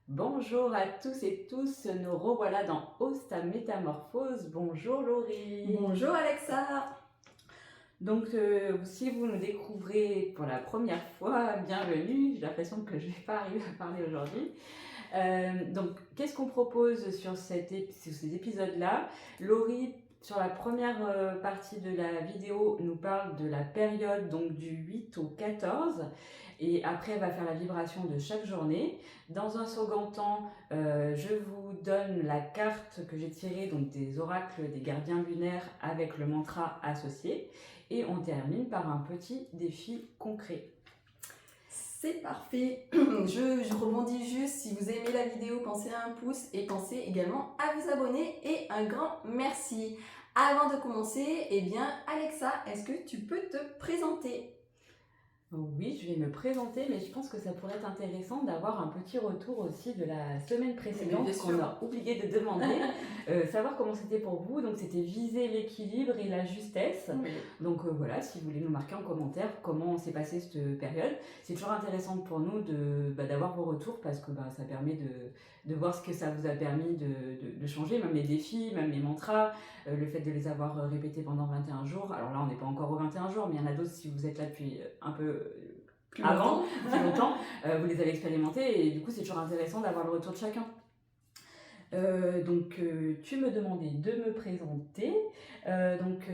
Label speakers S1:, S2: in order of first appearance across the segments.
S1: Bonjour à tous et tous, nous revoilà dans Ose ta métamorphose. Bonjour Laurie.
S2: Bonjour Alexa.
S1: Donc si vous nous découvrez pour la première fois, bienvenue. J'ai l'impression que je ne vais pas arriver à parler aujourd'hui. Donc qu'est-ce qu'on propose sur ces épisodes-là? Laurie, sur la première partie de la vidéo, nous parle de la période donc du 8 au 14. Et après, elle va faire la vibration de chaque journée. Dans un second temps, je vous donne la carte que j'ai tirée donc des oracles des gardiens lunaires avec le mantra associé. Et on termine par un petit défi concret.
S2: C'est parfait. Je rebondis juste. Si vous aimez la vidéo, pensez à un pouce et pensez également à vous abonner. Et un grand merci. Avant de commencer, Alexa, est-ce que tu peux te présenter?
S1: Oui, je vais me présenter, mais je pense que ça pourrait être intéressant d'avoir un petit retour aussi de la semaine précédente qu'on a oublié de demander, savoir comment c'était pour vous. Donc c'était viser l'équilibre et la justesse. Oui. Donc voilà, si vous voulez nous marquer en commentaire comment s'est passée cette période. C'est toujours intéressant pour nous d'avoir vos retours parce que ça permet de voir ce que ça vous a permis de changer, même les défis, même les mantras, le fait de les avoir répétés pendant 21 jours. Alors là, on n'est pas encore aux 21 jours, mais il y en a d'autres si vous êtes là depuis un peu plus longtemps, vous les avez expérimentés et du coup, c'est toujours intéressant d'avoir le retour de chacun. Tu me demandais de me présenter.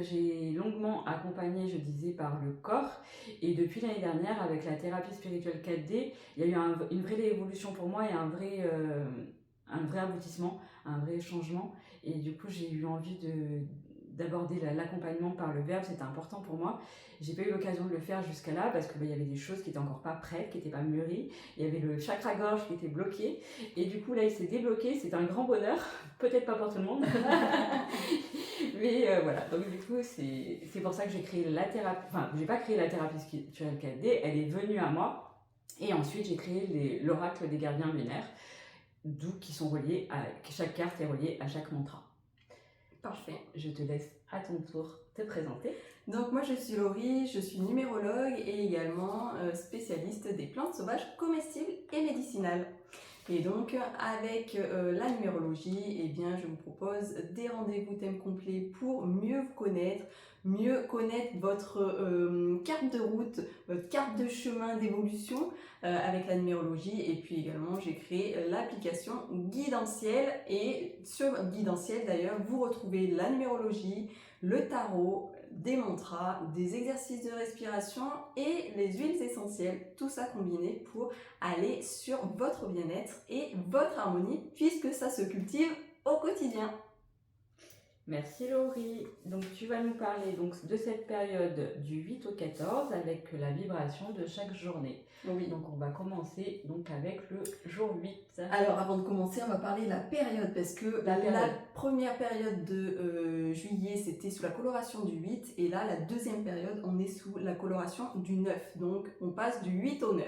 S1: J'ai longuement accompagné, je disais, par le corps. Et depuis l'année dernière, avec la thérapie spirituelle 4D, il y a eu une vraie évolution pour moi et un vrai aboutissement, un vrai changement. Et du coup, j'ai eu envie d'aborder l'accompagnement par le verbe, c'était important pour moi. J'ai pas eu l'occasion de le faire jusqu'à là parce que y avait des choses qui étaient encore pas prêtes, qui n'étaient pas mûries. Il y avait le chakra gorge qui était bloqué et du coup là il s'est débloqué, c'est un grand bonheur, peut-être pas pour tout le monde. Mais voilà, donc du coup c'est pour ça que j'ai créé la thérapie, enfin j'ai pas créé la thérapie spirituelle 4D, elle est venue à moi et ensuite j'ai créé l'oracle des gardiens lunaires, d'où qui sont reliés à, chaque carte est reliée à chaque mantra.
S2: Parfait.
S1: Je te laisse à ton tour te présenter.
S2: Donc moi je suis Laurie, je suis numérologue et également spécialiste des plantes sauvages comestibles et médicinales. Et donc avec la numérologie, je vous propose des rendez-vous thèmes complets pour mieux vous connaître, mieux connaître votre carte de route, votre carte de chemin d'évolution avec la numérologie. Et puis également j'ai créé l'application Guidentiel et sur Guidentiel d'ailleurs vous retrouvez la numérologie, le tarot, des mantras, des exercices de respiration et les huiles essentielles, tout ça combiné pour aller sur votre bien-être et votre harmonie puisque ça se cultive au quotidien.
S1: Merci Laurie. Donc tu vas nous parler de cette période du 8 au 14 avec la vibration de chaque journée. Oui. Donc on va commencer avec le jour 8.
S2: Alors avant de commencer, on va parler de la période parce que la première période de juillet c'était sous la coloration du 8 et là la deuxième période on est sous la coloration du 9. Donc on passe du 8 au 9.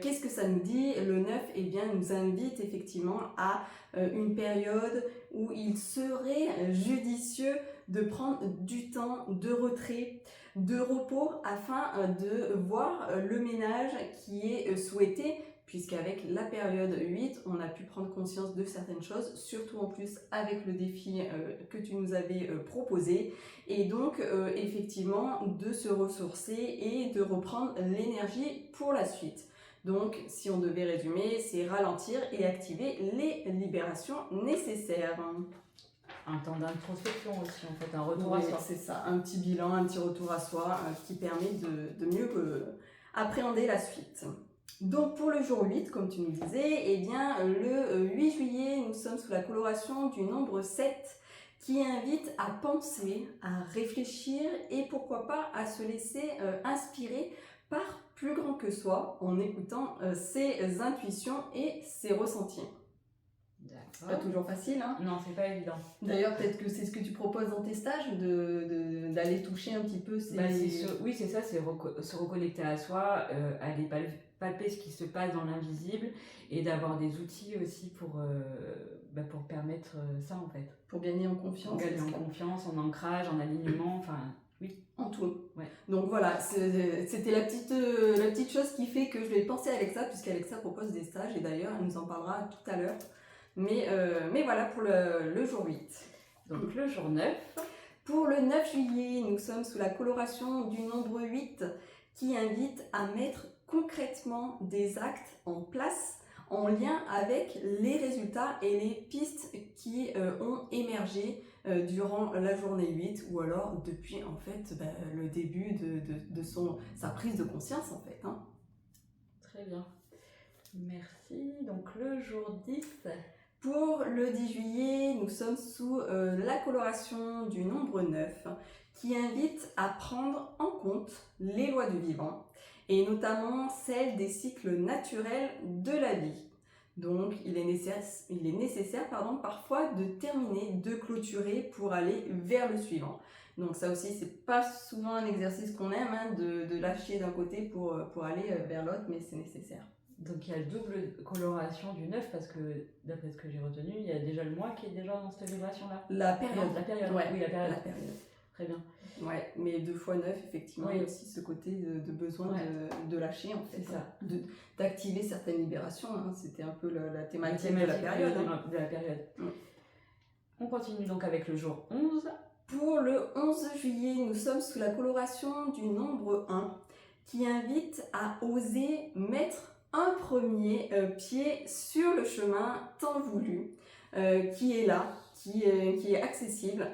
S2: Qu'est-ce que ça nous dit? Le 9 nous invite effectivement à une période où il serait judicieux de prendre du temps de retrait, de repos afin de voir le ménage qui est souhaité, puisqu'avec la période 8, on a pu prendre conscience de certaines choses, surtout en plus avec le défi que tu nous avais proposé, et donc effectivement de se ressourcer et de reprendre l'énergie pour la suite. Donc, si on devait résumer, c'est ralentir et activer les libérations nécessaires.
S1: Un temps d'introspection aussi, en fait, un retour à soi.
S2: C'est ça, un petit bilan, un petit retour à soi qui permet de mieux appréhender la suite. Donc, pour le jour 8, comme tu nous disais, le 8 juillet, nous sommes sous la coloration du nombre 7 qui invite à penser, à réfléchir et pourquoi pas à se laisser inspirer par plus grand que soi en écoutant ses intuitions et ses ressentis. C'est pas toujours facile, hein?
S1: Non, c'est pas évident.
S2: D'ailleurs, peut-être que c'est ce que tu proposes dans tes stages, d'aller toucher un petit peu
S1: oui, c'est ça, c'est se reconnecter à soi, aller palper ce qui se passe dans l'invisible et d'avoir des outils aussi pour permettre ça, en fait.
S2: Pour gagner en confiance.
S1: Gagner en confiance, en ancrage, en alignement, enfin... Oui.
S2: En tout.
S1: Ouais.
S2: Donc voilà, c'était la petite chose qui fait que je vais penser à Alexa, puisqu'Alexa propose des stages, et d'ailleurs elle nous en parlera tout à l'heure. Mais voilà pour le jour 8.
S1: Donc le jour 9.
S2: Pour le 9 juillet, nous sommes sous la coloration du nombre 8 qui invite à mettre concrètement des actes en place en lien avec les résultats et les pistes qui ont émergé durant la journée 8 ou alors depuis en fait le début de sa prise de conscience en fait. Hein.
S1: Très bien. Merci. Donc le jour 10.
S2: Pour le 10 juillet, nous sommes sous la coloration du nombre 9 qui invite à prendre en compte les lois du vivant et notamment celles des cycles naturels de la vie. Donc il est nécessaire parfois de terminer, de clôturer pour aller vers le suivant. Donc ça aussi, c'est pas souvent un exercice qu'on aime, hein, de lâcher d'un côté pour aller vers l'autre, mais c'est nécessaire.
S1: Donc il y a double coloration du 9 parce que d'après ce que j'ai retenu, il y a déjà le mois qui est déjà dans cette vibration-là.
S2: La période.
S1: Non, la période.
S2: Ouais,
S1: oui, la période.
S2: La période.
S1: Très bien.
S2: Ouais, mais 2 fois 9, effectivement, il y a aussi ce côté de besoin de lâcher, en fait.
S1: C'est ça.
S2: D'activer certaines libérations. Hein. C'était un peu la thématique de la période.
S1: De la période. On continue donc avec le jour 11.
S2: Pour le 11 juillet, nous sommes sous la coloration du nombre 1 qui invite à oser mettre un premier pied sur le chemin tant voulu, qui est là, qui est accessible,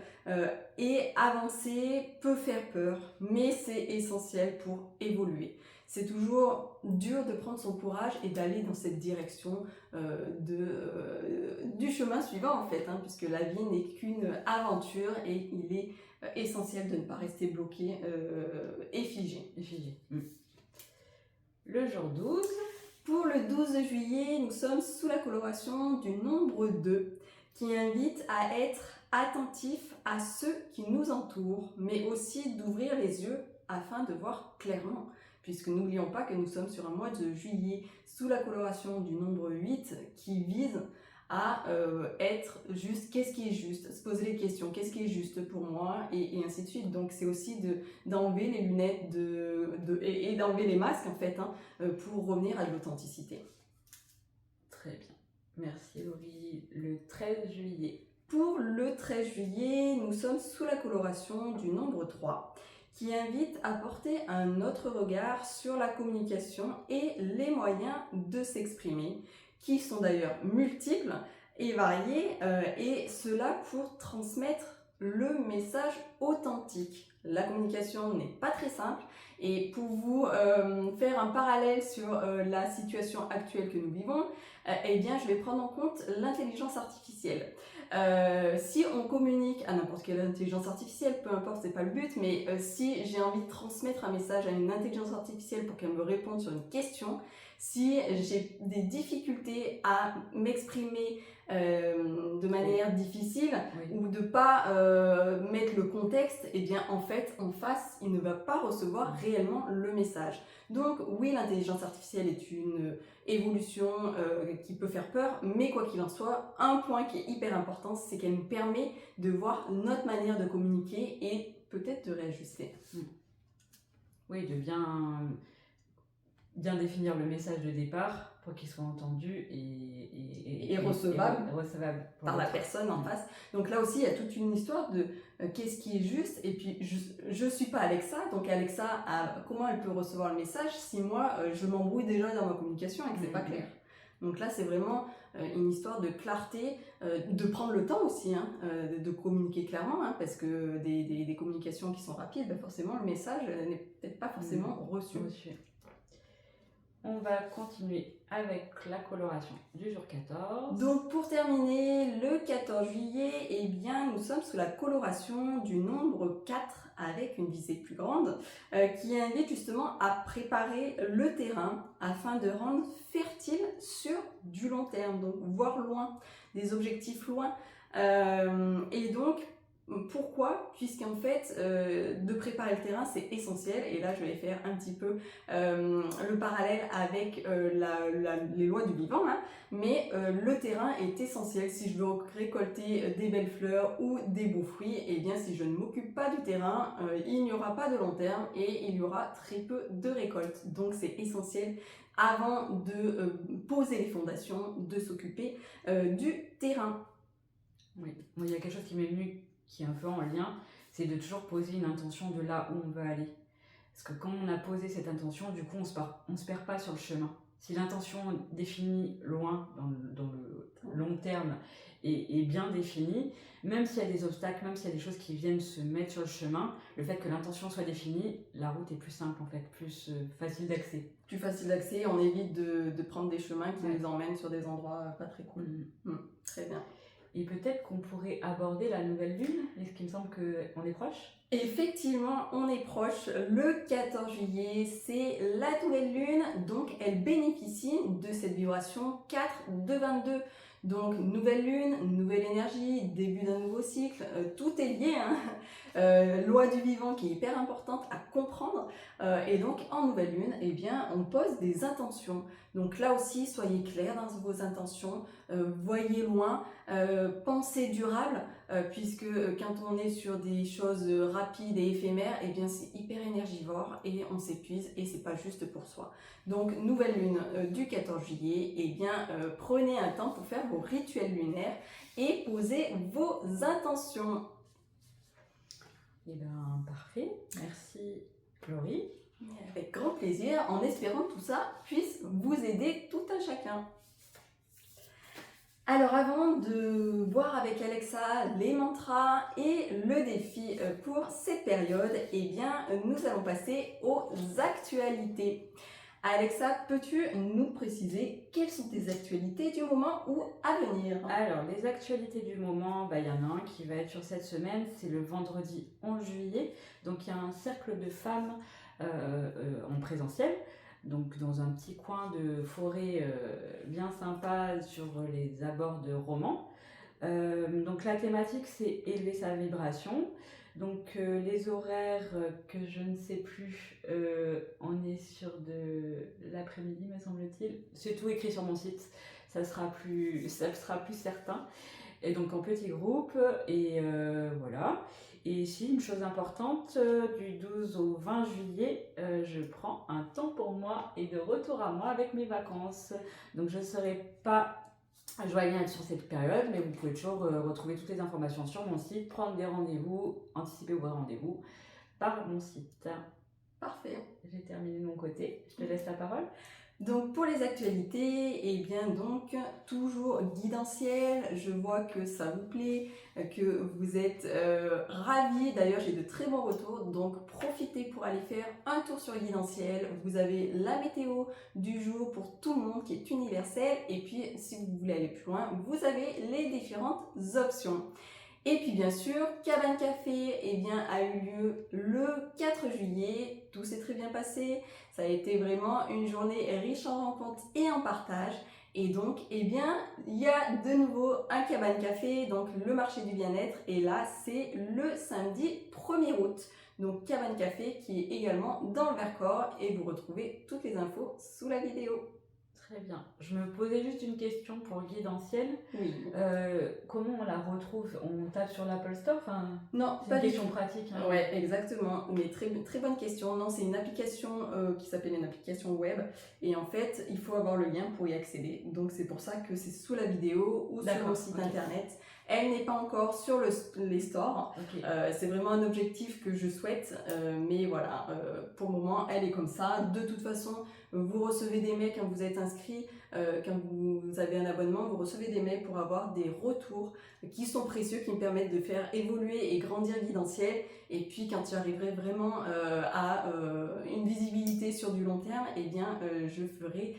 S2: et avancer peut faire peur, mais c'est essentiel pour évoluer. C'est toujours dur de prendre son courage et d'aller dans cette direction du chemin suivant en fait, hein, puisque la vie n'est qu'une aventure et il est essentiel de ne pas rester bloqué et figé.
S1: Le jour 12.
S2: Pour le 12 juillet, nous sommes sous la coloration du nombre 2 qui invite à être attentif à ceux qui nous entourent, mais aussi d'ouvrir les yeux afin de voir clairement. Puisque n'oublions pas que nous sommes sur un mois de juillet sous la coloration du nombre 8 qui vise à être juste, qu'est-ce qui est juste, se poser les questions, qu'est-ce qui est juste pour moi, et ainsi de suite. Donc c'est aussi d'enlever les lunettes et d'enlever les masques en fait, hein, pour revenir à de l'authenticité.
S1: Très bien, merci Laurie. Le 13 juillet.
S2: Pour le 13 juillet, nous sommes sous la coloration du nombre 3 qui invite à porter un autre regard sur la communication et les moyens de s'exprimer, qui sont d'ailleurs multiples et variés, et cela pour transmettre le message authentique. La communication n'est pas très simple, et pour vous faire un parallèle sur la situation actuelle que nous vivons, eh bien, je vais prendre en compte l'intelligence artificielle. Si on communique à n'importe quelle intelligence artificielle, peu importe, c'est pas le but, mais si j'ai envie de transmettre un message à une intelligence artificielle pour qu'elle me réponde sur une question, si j'ai des difficultés à m'exprimer de manière difficile ou de pas mettre le contexte, et bien en fait en face il ne va pas recevoir réellement le message. Donc oui, l'intelligence artificielle est une évolution qui peut faire peur, mais quoi qu'il en soit, un point qui est hyper important, c'est qu'elle nous permet de voir notre manière de communiquer et peut-être de réajuster.
S1: Oui, de bien définir le message de départ pour qu'il soit entendu et
S2: recevable,
S1: par
S2: la personne en face. Donc là aussi, il y a toute une histoire de qu'est-ce qui est juste, et puis je suis pas Alexa, donc Alexa, comment elle peut recevoir le message si moi, je m'embrouille déjà dans ma communication et que c'est pas clair. Donc là, c'est vraiment une histoire de clarté, de prendre le temps aussi, hein, de communiquer clairement, hein, parce que des communications qui sont rapides, ben forcément, le message n'est peut-être pas forcément reçu.
S1: On va continuer avec la coloration du jour 14.
S2: Donc pour terminer, le 14 juillet, eh bien, nous sommes sous la coloration du nombre 4 avec une visée plus grande qui invite justement à préparer le terrain afin de rendre fertile sur du long terme, donc voir loin, des objectifs loin. Et donc Pourquoi? Puisqu'en fait, de préparer le terrain, c'est essentiel. Et là, je vais faire un petit peu le parallèle avec les lois du vivant. Hein. Mais le terrain est essentiel. Si je veux récolter des belles fleurs ou des beaux fruits, et bien si je ne m'occupe pas du terrain, il n'y aura pas de long terme et il y aura très peu de récoltes. Donc c'est essentiel avant de poser les fondations, de s'occuper du terrain.
S1: Oui, il y a quelque chose qui m'est venu qui est un peu en lien, c'est de toujours poser une intention de là où on veut aller. Parce que quand on a posé cette intention, du coup, on se perd pas sur le chemin. Si l'intention définie loin, dans le long terme, est bien définie, même s'il y a des obstacles, même s'il y a des choses qui viennent se mettre sur le chemin, le fait que l'intention soit définie, la route est plus simple en fait, plus facile d'accès.
S2: Plus facile d'accès, on évite de prendre des chemins qui nous emmènent sur des endroits pas très cool. Très bien.
S1: Et peut-être qu'on pourrait aborder la nouvelle lune, est-ce qu'il me semble qu'on est proche?
S2: Effectivement, on est proche. Le 14 juillet, c'est la nouvelle lune, donc elle bénéficie de cette vibration 4 de 22. Donc nouvelle lune, nouvelle énergie, début d'un nouveau cycle, tout est lié. Hein. Loi du vivant qui est hyper importante à comprendre. Et donc en nouvelle lune, eh bien, on pose des intentions. Donc là aussi, soyez clairs dans vos intentions, voyez loin, pensez durable, puisque quand on est sur des choses rapides et éphémères, eh bien c'est hyper énergivore et on s'épuise et c'est pas juste pour soi. Donc nouvelle lune du 14 juillet, eh bien prenez un temps pour faire vos rituels lunaires et posez vos intentions.
S1: Eh bien parfait, merci Chloé.
S2: Avec grand plaisir, en espérant que tout ça puisse vous aider tout un chacun. Alors avant de voir avec Alexa les mantras et le défi pour cette période, eh bien nous allons passer aux actualités. Alexa, peux-tu nous préciser quelles sont tes actualités du moment ou à venir?
S1: Alors, les actualités du moment, il y en a un qui va être sur cette semaine, c'est le vendredi 11 juillet. Donc, il y a un cercle de femmes en présentiel, donc dans un petit coin de forêt bien sympa sur les abords de Romans. Donc, la thématique, c'est élever sa vibration. Donc les horaires que je ne sais plus, on est sur de l'après-midi me semble-t-il. C'est tout écrit sur mon site, ça sera plus certain. Et donc en petit groupe, et voilà. Et ici, une chose importante, du 12 au 20 juillet, je prends un temps pour moi et de retour à moi avec mes vacances. Donc je ne serai pas joignable sur cette période, mais vous pouvez toujours retrouver toutes les informations sur mon site, prendre des rendez-vous, anticiper vos rendez-vous par mon site.
S2: Parfait.
S1: J'ai terminé de mon côté, je te laisse la parole.
S2: Donc pour les actualités, eh bien donc toujours guidentiel, je vois que ça vous plaît, que vous êtes ravis, d'ailleurs j'ai de très bons retours, donc profitez pour aller faire un tour sur guidentiel, vous avez la météo du jour pour tout le monde qui est universelle, et puis si vous voulez aller plus loin, vous avez les différentes options. Et puis bien sûr, Cabane Café eh bien, a eu lieu le 4 juillet, tout s'est très bien passé, ça a été vraiment une journée riche en rencontres et en partage. Et donc, eh bien, il y a de nouveau un Cabane Café, donc le marché du bien-être, et là c'est le samedi 1er août. Donc Cabane Café qui est également dans le Vercors, et vous retrouvez toutes les infos sous la vidéo.
S1: Très bien. Je me posais juste une question pour Guidentiel.
S2: Oui.
S1: Comment on la retrouve? On tape sur l'Apple Store?
S2: Non,
S1: c'est une question pratique. Hein.
S2: Ouais, exactement. Mais très, très bonne question. Non, c'est une application qui s'appelle une application web. Et en fait, il faut avoir le lien pour y accéder. Donc c'est pour ça que c'est sous la vidéo ou sur mon site internet. Elle n'est pas encore sur les stores. Okay. C'est vraiment un objectif que je souhaite. Mais voilà, pour le moment, elle est comme ça. De toute façon, vous recevez des mails quand vous êtes inscrit, quand vous avez un abonnement, vous recevez des mails pour avoir des retours qui sont précieux, qui me permettent de faire évoluer et grandir Guidentiel. Et puis quand tu arriverais vraiment à une visibilité sur du long terme, eh bien je ferai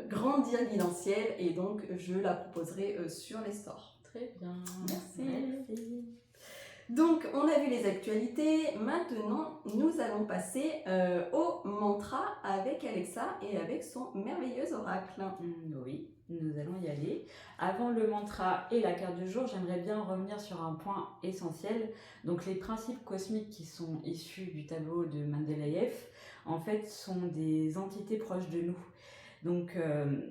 S2: grandir Guidentiel et donc je la proposerai sur les stores.
S1: Très bien.
S2: Merci. Donc, on a vu les actualités. Maintenant, nous allons passer au mantra avec Alexa et avec son merveilleux oracle.
S1: Oui. Nous allons y aller. Avant le mantra et la carte du jour, j'aimerais bien revenir sur un point essentiel. Donc les principes cosmiques qui sont issus du tableau de Mendeleïev, en fait, sont des entités proches de nous. Donc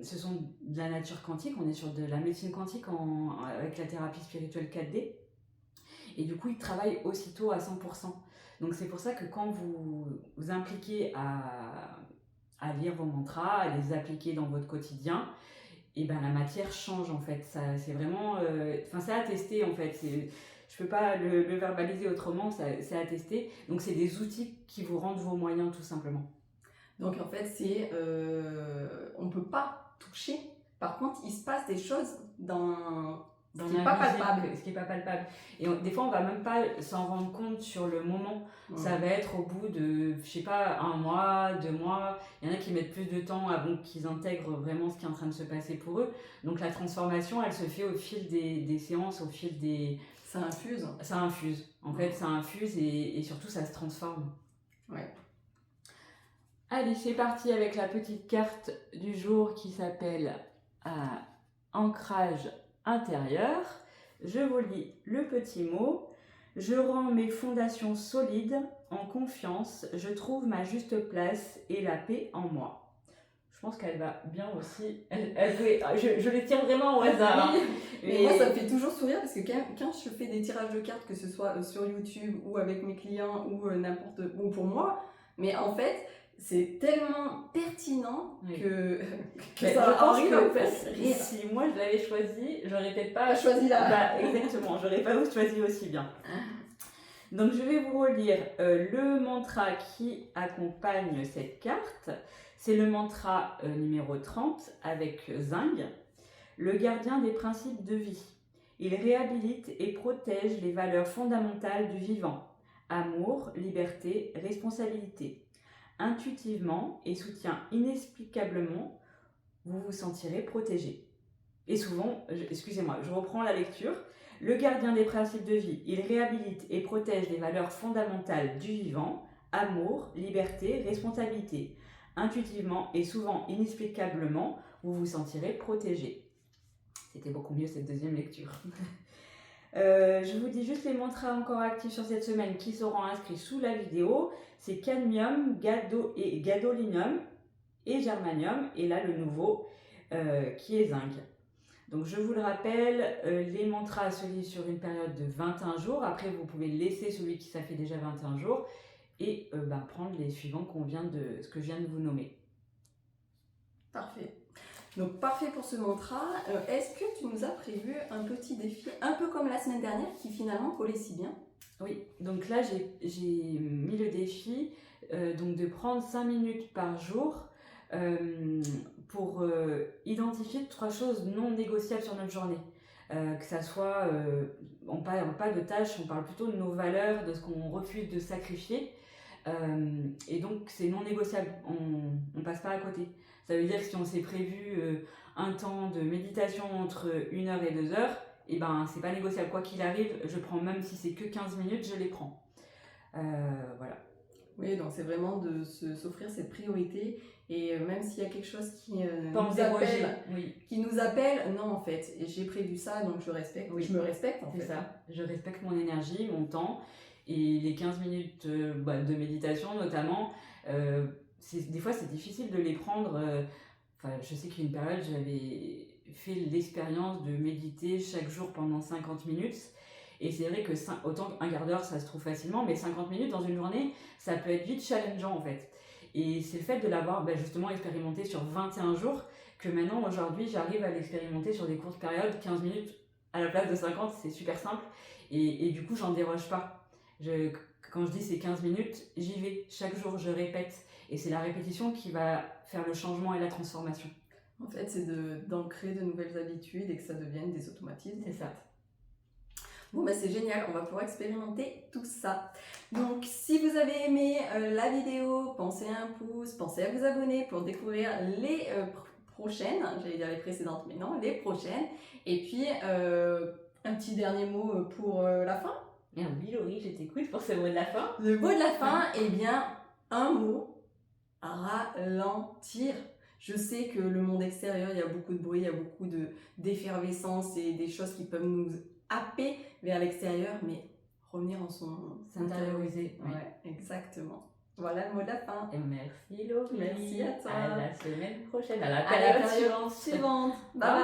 S1: ce sont de la nature quantique, on est sur de la médecine quantique avec la thérapie spirituelle 4D. Et du coup, ils travaillent aussitôt à 100%. Donc c'est pour ça que quand vous vous impliquez à lire vos mantras, à les appliquer dans votre quotidien, et ben la matière change en fait. Ça, c'est vraiment, c'est à tester en fait. Je peux pas le verbaliser autrement. C'est à tester. Donc c'est des outils qui vous rendent vos moyens tout simplement.
S2: Donc en fait, on peut pas toucher. Par contre, il se passe des choses dans ce qui n'est pas palpable.
S1: Ce qui est pas palpable. Et des fois, on va même pas s'en rendre compte sur le moment. Ça va être au bout de, je sais pas, 1 mois, 2 mois. Il y en a qui mettent plus de temps avant qu'ils intègrent vraiment ce qui est en train de se passer pour eux. Donc la transformation, elle se fait au fil des séances, au fil des...
S2: Ça infuse.
S1: Ça infuse. En fait, ça infuse et surtout, ça se transforme.
S2: Ouais.
S1: Allez, c'est parti avec la petite carte du jour qui s'appelle Ancrage intérieur. Je vous lis le petit mot. Je rends mes fondations solides, en confiance, je trouve ma juste place et la paix en moi. Je pense qu'elle va bien aussi. Je les tire vraiment au hasard.
S2: Oui. Mais moi, ça me fait toujours sourire parce que quand je fais des tirages de cartes, que ce soit sur YouTube ou avec mes clients ou pour moi, mais en fait, c'est tellement pertinent que
S1: ça arrive en fait. Si moi je l'avais choisi, j'aurais peut-être pas
S2: choisi là.
S1: Exactement, j'aurais pas choisi aussi bien. Donc je vais vous relire le mantra qui accompagne cette carte. C'est le mantra numéro 30 avec Zing, le gardien des principes de vie. Il réhabilite et protège les valeurs fondamentales du vivant. Amour, liberté, responsabilité. Intuitivement et soutient inexplicablement, vous vous sentirez protégé. Et souvent, je reprends la lecture. Le gardien des principes de vie, il réhabilite et protège les valeurs fondamentales du vivant, amour, liberté, responsabilité. Intuitivement et souvent inexplicablement, vous vous sentirez protégé. C'était beaucoup mieux cette deuxième lecture. Je vous dis juste les mantras encore actifs sur cette semaine qui seront inscrits sous la vidéo. C'est cadmium, gadolinium et germanium. Et là, le nouveau qui est zinc. Donc, je vous le rappelle, les mantras se lisent sur une période de 21 jours. Après, vous pouvez laisser celui qui ça fait déjà 21 jours et prendre les suivants ce que je viens de vous nommer.
S2: Parfait. Donc parfait pour ce mantra. Est-ce que tu nous as prévu un petit défi, un peu comme la semaine dernière, qui finalement collait si bien?
S1: Oui, donc là j'ai mis le défi donc de prendre 5 minutes par jour pour identifier 3 choses non négociables sur notre journée. Que ça soit, on parle pas de tâches, on parle plutôt de nos valeurs, de ce qu'on refuse de sacrifier. Et donc c'est non négociable, on passe pas à côté. Ça veut dire que si on s'est prévu un temps de méditation entre 1 heure et 2 heures, et c'est pas négociable. Quoi qu'il arrive, je prends, même si c'est que 15 minutes, je les prends. Voilà.
S2: Oui, donc c'est vraiment de s'offrir cette priorité. Et même s'il y a quelque chose qui nous appelle, non en fait, et j'ai prévu ça, donc je respecte. Oui. Je me respecte en fait.
S1: C'est ça, je respecte mon énergie, mon temps. Et les 15 minutes de méditation notamment, des fois c'est difficile de les prendre. Je sais qu'une période j'avais fait l'expérience de méditer chaque jour pendant 50 minutes. Et c'est vrai que autant qu'un quart d'heure ça se trouve facilement, mais 50 minutes dans une journée, ça peut être vite challengeant en fait. Et c'est le fait de l'avoir justement expérimenté sur 21 jours que maintenant aujourd'hui j'arrive à l'expérimenter sur des courtes périodes, 15 minutes à la place de 50, c'est super simple. Et du coup j'en déroge pas. Quand je dis c'est 15 minutes, j'y vais. Chaque jour, je répète. Et c'est la répétition qui va faire le changement et la transformation.
S2: En fait, c'est d'ancrer de nouvelles habitudes et que ça devienne des automatismes.
S1: C'est ça.
S2: Bon, c'est génial. On va pouvoir expérimenter tout ça. Donc, si vous avez aimé la vidéo, pensez à un pouce, pensez à vous abonner pour découvrir les prochaines. J'allais dire les précédentes, mais non, les prochaines. Et puis, un petit dernier mot pour la fin.
S1: Oui, Laurie, je t'écoute pour ce mot de la fin.
S2: Le mot de la fin, un mot, ralentir. Je sais que le monde extérieur, il y a beaucoup de bruit, il y a beaucoup d'effervescence et des choses qui peuvent nous happer vers l'extérieur, mais revenir en son
S1: S'intérioriser. Oui.
S2: Ouais, exactement. Voilà le mot de la fin.
S1: Et merci Laurie.
S2: Merci à toi.
S1: À la semaine prochaine, à la
S2: À la
S1: période
S2: période
S1: suivante.
S2: suivante.
S1: Bye
S2: Bye bye.